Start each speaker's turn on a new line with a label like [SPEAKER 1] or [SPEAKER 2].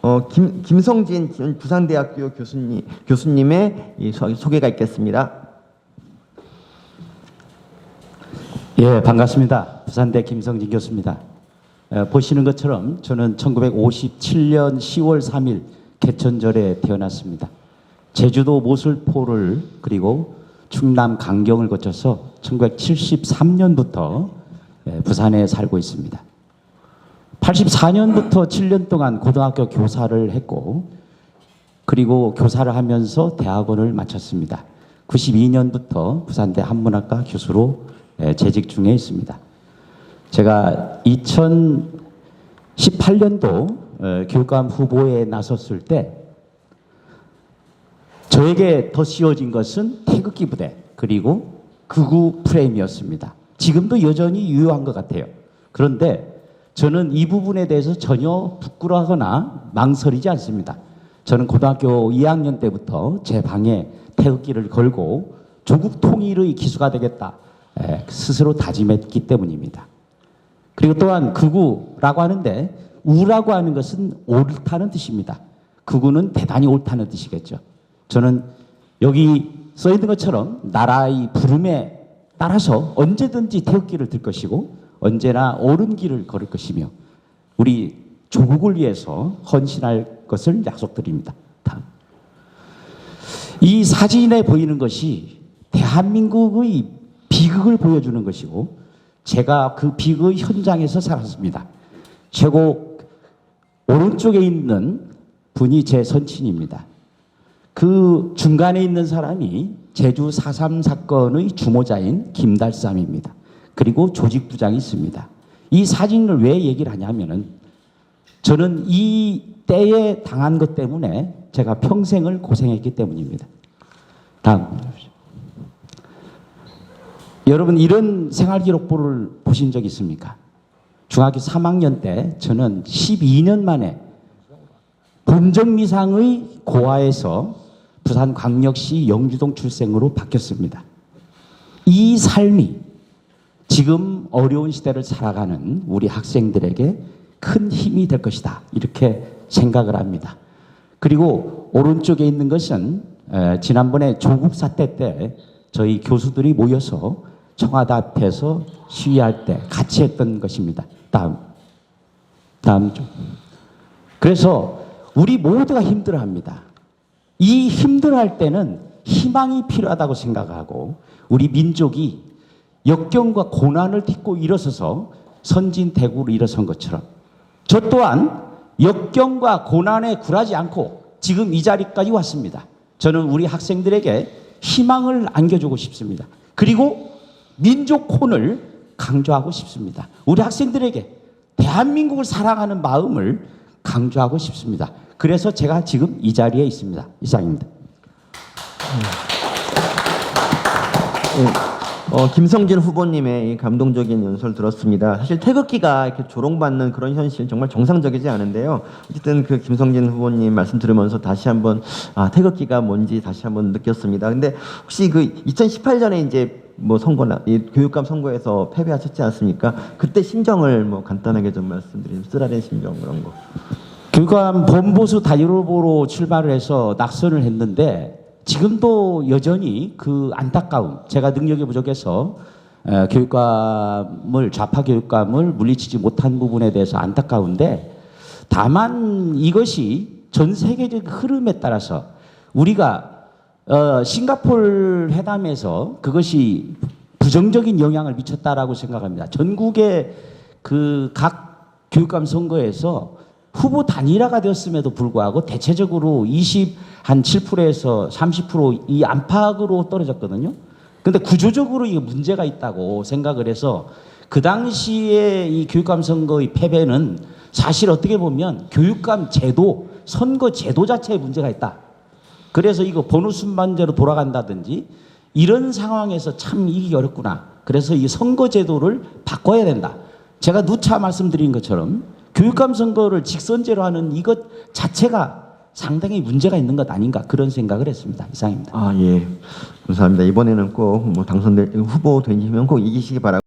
[SPEAKER 1] 어, 김성진 부산대학교 교수님의 소개가 있겠습니다.
[SPEAKER 2] 예, 반갑습니다. 부산대 김성진 교수입니다. 보시는 것처럼 저는 1957년 10월 3일 개천절에 태어났습니다. 제주도 모슬포를 그리고 충남 강경을 거쳐서 1973년부터 부산에 살고 있습니다. 84년부터 7년 동안 고등학교 교사를 했고 그리고 교사를 하면서 대학원을 마쳤습니다. 92년부터 부산대 한문학과 교수로 재직 중에 있습니다. 제가 2018년도 교육감 후보에 나섰을 때 저에게 더 씌워진 것은 태극기 부대 그리고 극우 프레임이었습니다. 지금도 여전히 유효한 것 같아요. 그런데 저는 이 부분에 대해서 전혀 부끄러워하거나 망설이지 않습니다. 저는 고등학교 2학년 때부터 제 방에 태극기를 걸고 조국 통일의 기수가 되겠다 스스로 다짐했기 때문입니다. 그리고 또한 극우라고 하는데 우라고 하는 것은 옳다는 뜻입니다. 극우는 대단히 옳다는 뜻이겠죠. 저는 여기 써 있는 것처럼 나라의 부름에 따라서 언제든지 태극기를 들 것이고 언제나 옳은 길을 걸을 것이며 우리 조국을 위해서 헌신할 것을 약속드립니다. 다음. 이 사진에 보이는 것이 대한민국의 비극을 보여주는 것이고 제가 그 비극의 현장에서 살았습니다. 최고 오른쪽에 있는 분이 제 선친입니다. 그 중간에 있는 사람이 제주 4.3 사건의 주모자인 김달삼입니다. 그리고 조직부장이 있습니다. 이 사진을 왜 얘기를 하냐면은 저는 이 때에 당한 것 때문에 제가 평생을 고생했기 때문입니다. 다음. 여러분 이런 생활기록부를 보신 적 있습니까? 중학교 3학년 때 저는 12년 만에 본정미상의 고아에서 부산광역시 영주동 출생으로 바뀌었습니다. 이 삶이 지금 어려운 시대를 살아가는 우리 학생들에게 큰 힘이 될 것이다. 이렇게 생각을 합니다. 그리고 오른쪽에 있는 것은 지난번에 조국 사태 때 저희 교수들이 모여서 청와대 앞에서 시위할 때 같이 했던 것입니다. 다음 좀. 그래서 우리 모두가 힘들어합니다. 이 힘들어할 때는 희망이 필요하다고 생각하고 우리 민족이 역경과 고난을 딛고 일어서서 선진대국으로 일어선 것처럼 저 또한 역경과 고난에 굴하지 않고 지금 이 자리까지 왔습니다. 저는 우리 학생들에게 희망을 안겨주고 싶습니다. 그리고 민족혼을 강조하고 싶습니다. 우리 학생들에게 대한민국을 사랑하는 마음을 강조하고 싶습니다. 그래서 제가 지금 이 자리에 있습니다. 이상입니다.
[SPEAKER 1] 김성진 후보님의 이 감동적인 연설 들었습니다. 사실 태극기가 이렇게 조롱받는 그런 현실 정말 정상적이지 않은데요. 어쨌든 그 김성진 후보님 말씀 들으면서 다시 한번 태극기가 뭔지 다시 한번 느꼈습니다. 근데 혹시 그 2018년에 이제 뭐 선거나 이 교육감 선거에서 패배하셨지 않습니까? 그때 심정을 뭐 간단하게 좀 말씀드리면 쓰라린 심정 그런 거.
[SPEAKER 2] 교육감 본보수 단일후보로 출마를 해서 낙선을 했는데 지금도 여전히 그 안타까움, 제가 능력이 부족해서 좌파 교육감을 물리치지 못한 부분에 대해서 안타까운데 다만 이것이 전 세계적 흐름에 따라서 우리가 싱가포르 회담에서 그것이 부정적인 영향을 미쳤다라고 생각합니다. 전국의 그 각 교육감 선거에서 후보 단일화가 되었음에도 불구하고 대체적으로 7%에서 30% 안팎으로 떨어졌거든요. 근데 구조적으로 이게 문제가 있다고 생각을 해서 그 당시에 이 교육감 선거의 패배는 사실 어떻게 보면 교육감 제도, 선거 제도 자체에 문제가 있다. 그래서 이거 번호 순번제로 돌아간다든지 이런 상황에서 참 이기기 어렵구나. 그래서 이 선거 제도를 바꿔야 된다. 제가 누차 말씀드린 것처럼 교육감 선거를 직선제로 하는 이것 자체가 상당히 문제가 있는 것 아닌가 그런 생각을 했습니다. 이상입니다.
[SPEAKER 1] 예. 감사합니다. 이번에는 꼭 뭐 당선될 후보 되시면 꼭 이기시기 바랍니다.